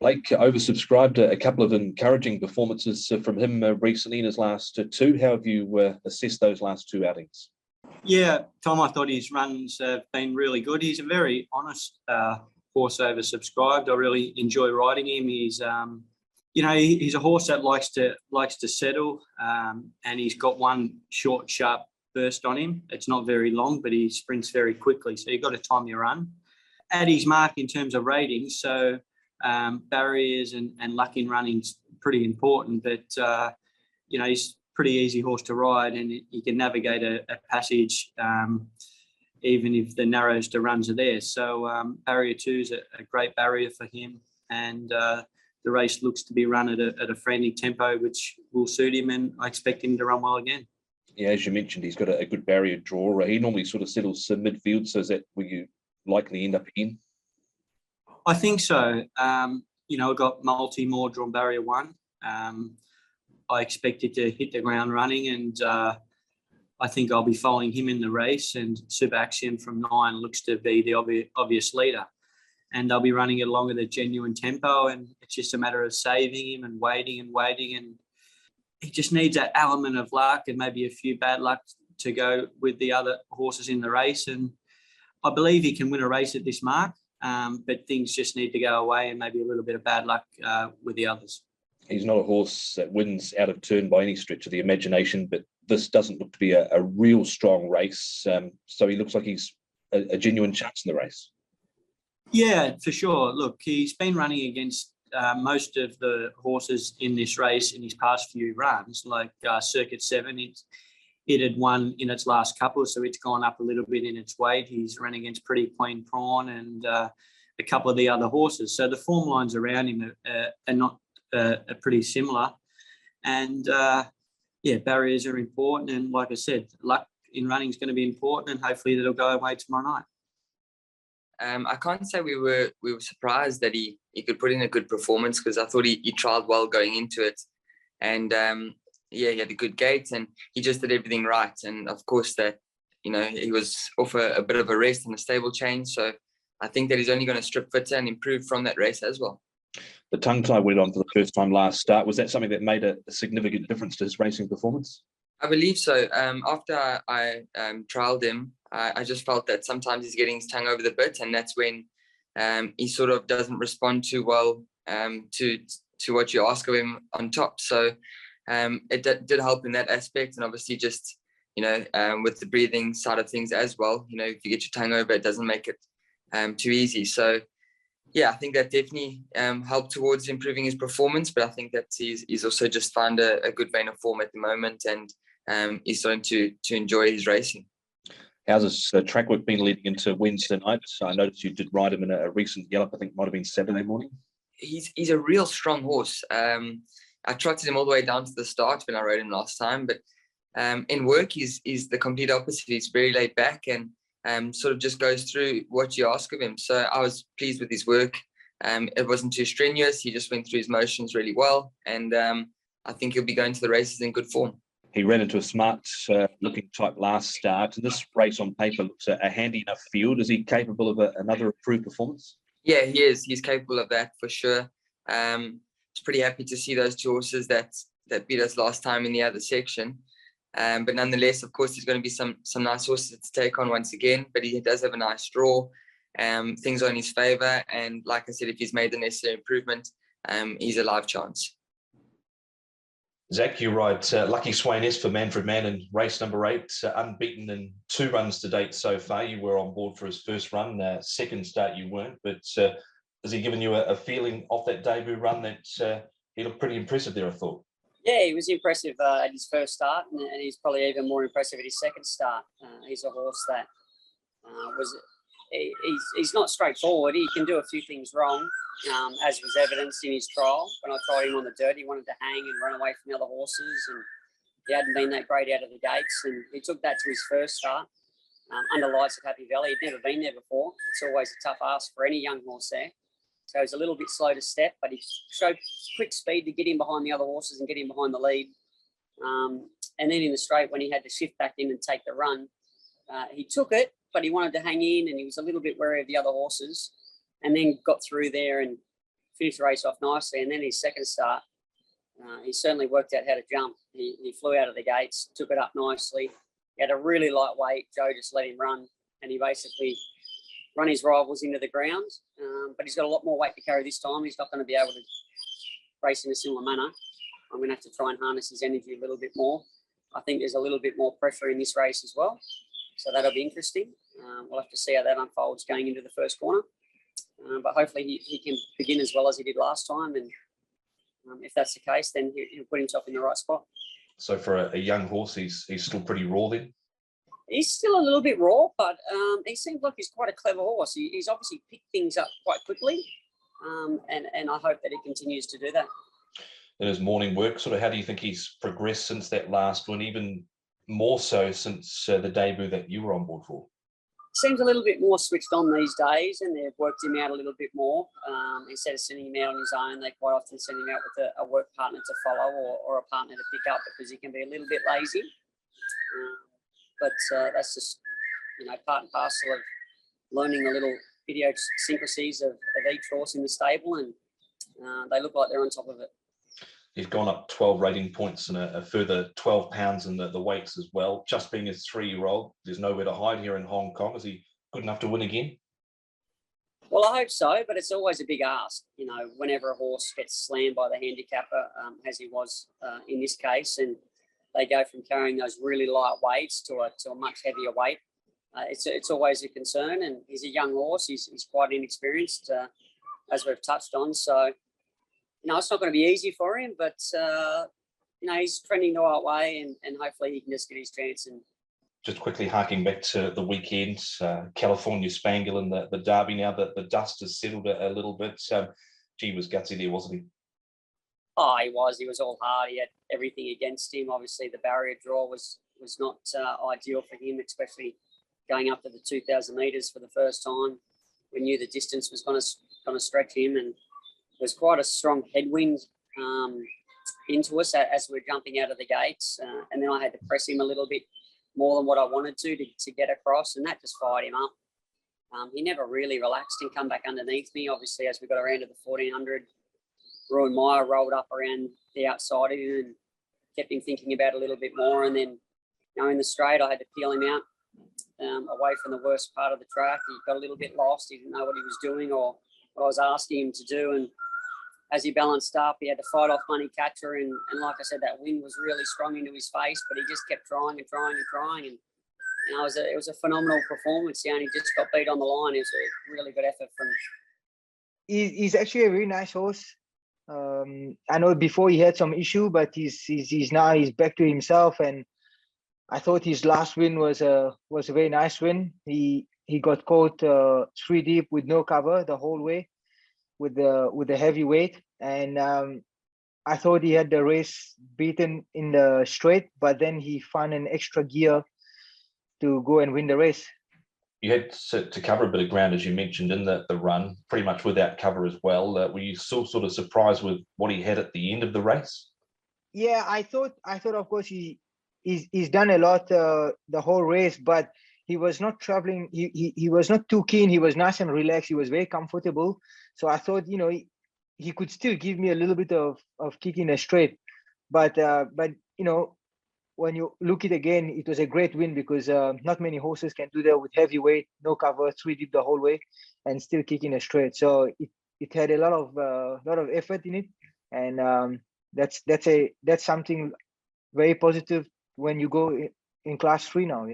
Blake oversubscribed a couple of encouraging performances from him recently in his last two. How have you assessed those last two outings? Yeah, Tom, I thought his runs have been really good. He's a very honest horse oversubscribed. I really enjoy riding him. He's he's a horse that likes to settle, and he's got one short, sharp burst on him. It's not very long, but he sprints very quickly. So you've got to time your run. At his mark in terms of ratings, so barriers and luck in running's pretty important, but he's a pretty easy horse to ride, and he can navigate a passage even if the narrowest of runs are there. So barrier 2 is a great barrier for him, and the race looks to be run at a friendly tempo, which will suit him, and I expect him to run well again. Yeah, as you mentioned, he's got a good barrier draw. He normally sort of settles midfield, so is that where you likely end up in? I think so. I've got more drawn barrier 1. I expect it to hit the ground running, and I think I'll be following him in the race. And Super Axiom from 9 looks to be the obvious leader. And they'll be running it along at a genuine tempo, and it's just a matter of saving him and waiting. And he just needs that element of luck and maybe a few bad luck to go with the other horses in the race. And I believe he can win a race at this mark, but things just need to go away and maybe a little bit of bad luck with the others. He's not a horse that wins out of turn by any stretch of the imagination, but this doesn't look to be a real strong race. So he looks like he's a genuine chance in the race. Yeah, for sure. Look, he's been running against most of the horses in this race in his past few runs, like Circuit 7. It had won in its last couple, so it's gone up a little bit in its weight. He's run against Pretty Queen Prawn and a couple of the other horses. So the form lines around him are not are pretty similar. And, barriers are important. And like I said, luck in running is going to be important, and hopefully that'll go away tomorrow night. I can't say we were surprised that he could put in a good performance, because I thought he trialled well going into it. And, he had a good gait, and he just did everything right. And, of course, that, he was off a bit of a rest and a stable change. So I think that he's only going to strip fitter and improve from that race as well. The tongue tie went on for the first time last start. Was that something that made a significant difference to his racing performance? I believe so. After I trialled him, I just felt that sometimes he's getting his tongue over the bit, and that's when he sort of doesn't respond too well to what you ask of him on top. So it did help in that aspect, and obviously just, with the breathing side of things as well, if you get your tongue over, it doesn't make it too easy. So, yeah, I think that definitely helped towards improving his performance, but I think that he's also just found a good vein of form at the moment, and he's starting to enjoy his racing. How's his track work been leading into Wednesday night? I noticed you did ride him in a recent gallop, I think it might have been Saturday morning. He's a real strong horse. I trotted him all the way down to the start when I rode him last time, but in work he's the complete opposite. He's very laid back and sort of just goes through what you ask of him. So I was pleased with his work. It wasn't too strenuous. He just went through his motions really well, and I think he'll be going to the races in good form. He ran into a smart looking type last start, and this race on paper looks a handy enough field. Is he capable of another improved performance? Yeah, he is. He's capable of that for sure. I was pretty happy to see those two horses that beat us last time in the other section. But nonetheless, of course, there's going to be some nice horses to take on once again. But he does have a nice draw. Things are in his favour. And like I said, if he's made the necessary improvement, he's a live chance. Zach, you ride Lucky SWEYNESSE for Manfred Mann in race number 8, unbeaten in 2 runs to date so far. You were on board for his first run. Second start you weren't. But has he given you a feeling off that debut run that he looked pretty impressive there, I thought? Yeah, he was impressive at his first start, and he's probably even more impressive at his second start. He's a horse that he's not straightforward. He can do a few things wrong, as was evidenced in his trial. When I tried him on the dirt, he wanted to hang and run away from the other horses, and he hadn't been that great out of the gates. And he took that to his first start under lights at Happy Valley. He'd never been there before. It's always a tough ask for any young horse there. So he's a little bit slow to step, but he showed quick speed to get in behind the other horses and get in behind the lead. And then in the straight, when he had to shift back in and take the run, he took it, but he wanted to hang in, and he was a little bit wary of the other horses, and then got through there and finished the race off nicely. And then his second start, he certainly worked out how to jump. He flew out of the gates, took it up nicely. He had a really light weight. Joe just let him run, and he basically run his rivals into the ground. But he's got a lot more weight to carry this time. He's not going to be able to race in a similar manner. I'm going to have to try and harness his energy a little bit more. I think there's a little bit more pressure in this race as well. So that'll be interesting. We'll have to see how that unfolds going into the first corner. But hopefully he can begin as well as he did last time. And if that's the case, then he'll put himself in the right spot. So for a young horse, he's still pretty raw then? He's still a little bit raw, but he seems like he's quite a clever horse. He's obviously picked things up quite quickly. And I hope that he continues to do that. In his morning work, sort of how do you think he's progressed since that last one, even more so since the debut that you were on board for? Seems a little bit more switched on these days, and they've worked him out a little bit more. Instead of sending him out on his own, they quite often send him out with a work partner to follow or a partner to pick up, because he can be a little bit lazy. But that's just, part and parcel of learning the little idiosyncrasies of each horse in the stable, and they look like they're on top of it. He's gone up 12 rating points and a further 12 pounds in the weights as well. Just being a 3-year-old, there's nowhere to hide here in Hong Kong. Is he good enough to win again? Well, I hope so, but it's always a big ask. Whenever a horse gets slammed by the handicapper, as he was in this case, and they go from carrying those really light weights to a much heavier weight, it's always a concern. And he's a young horse. He's quite inexperienced, as we've touched on. So, it's not going to be easy for him, but, he's trending the right way, and hopefully he can just get his chance. And just quickly harking back to the weekend, California Spangle and the Derby, now that the dust has settled a little bit. Gee, was gutsy there, wasn't he? Oh, he was. He was all hard. He had everything against him. Obviously, the barrier draw was not ideal for him, especially going up to the 2,000 metres for the first time. We knew the distance was going to stretch him, and there was quite a strong headwind into us as we were jumping out of the gates. And then I had to press him a little bit more than what I wanted to get across, and that just fired him up. He never really relaxed and come back underneath me. Obviously, as we got around to the 1400, Ruin Meyer rolled up around the outside of him and kept him thinking about it a little bit more. And then, in the straight, I had to peel him out away from the worst part of the track. He got a little bit lost. He didn't know what he was doing or what I was asking him to do. And as he balanced up, he had to fight off Money Catcher. And like I said, that wind was really strong into his face, but he just kept trying and trying and trying. And it was a phenomenal performance. He only just got beat on the line. It was a really good effort from him. He's actually a very nice horse. I know before he had some issue, but he's back to himself, and I thought his last win was a very nice win. He got caught 3 deep with no cover the whole way with the heavy weight, and I thought he had the race beaten in the straight, but then he found an extra gear to go and win the race. You had to cover a bit of ground, as you mentioned, in the run, pretty much without cover as well. Were you still sort of surprised with what he had at the end of the race? Yeah, I thought of course he's done a lot the whole race, but he was not traveling. He was not too keen. He was nice and relaxed. He was very comfortable. So I thought, he could still give me a little bit of kick in the straight. But when you look it again, it was a great win, because not many horses can do that with heavy weight, no cover, 3 deep the whole way, and still kicking a straight. So it had a lot of effort in it, and that's something very positive when you go in class 3 now.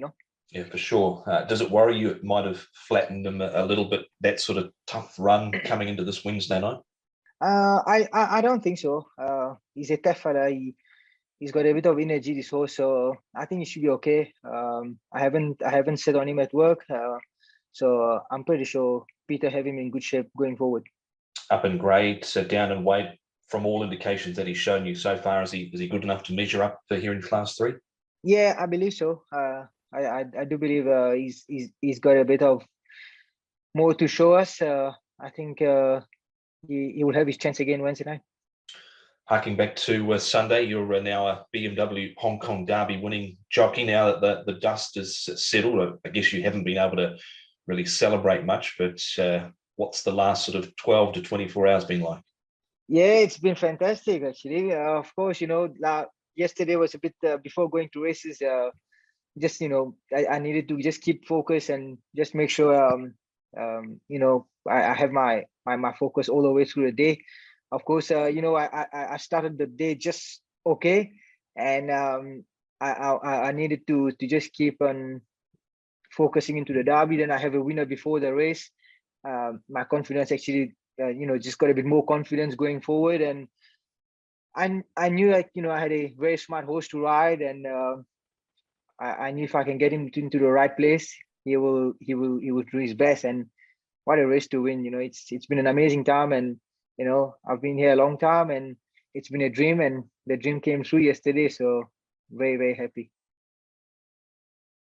Yeah, for sure. Does it worry you it might have flattened him a little bit, that sort of tough run coming into this Wednesday night? I don't think so. He's a tough fella. He's got a bit of energy, this horse, so I think he should be okay. I haven't sat on him at work, so I'm pretty sure Peter have him in good shape going forward. Up in grade, so down in weight, from all indications that he's shown you so far, is he good enough to measure up for here in Class 3? Yeah, I believe so. I do believe he's got a bit of more to show us. I think he will have his chance again Wednesday night. Harking back to Sunday, you're now a BMW Hong Kong Derby winning jockey. Now that the dust is settled, I guess you haven't been able to really celebrate much, but what's the last sort of 12 to 24 hours been like? Yeah, it's been fantastic actually. Of course, yesterday was a bit before going to races. Just I needed to just keep focus and just make sure I have my focus all the way through the day. Of course, I started the day just okay, and I needed to just keep on focusing into the derby. Then I have a winner before the race. My confidence actually, just got a bit more confidence going forward, and I knew I had a very smart horse to ride, and I knew if I can get him into the right place, he will do his best. And what a race to win! It's been an amazing time, and I've been here a long time, and it's been a dream, and the dream came true yesterday. So very, very happy.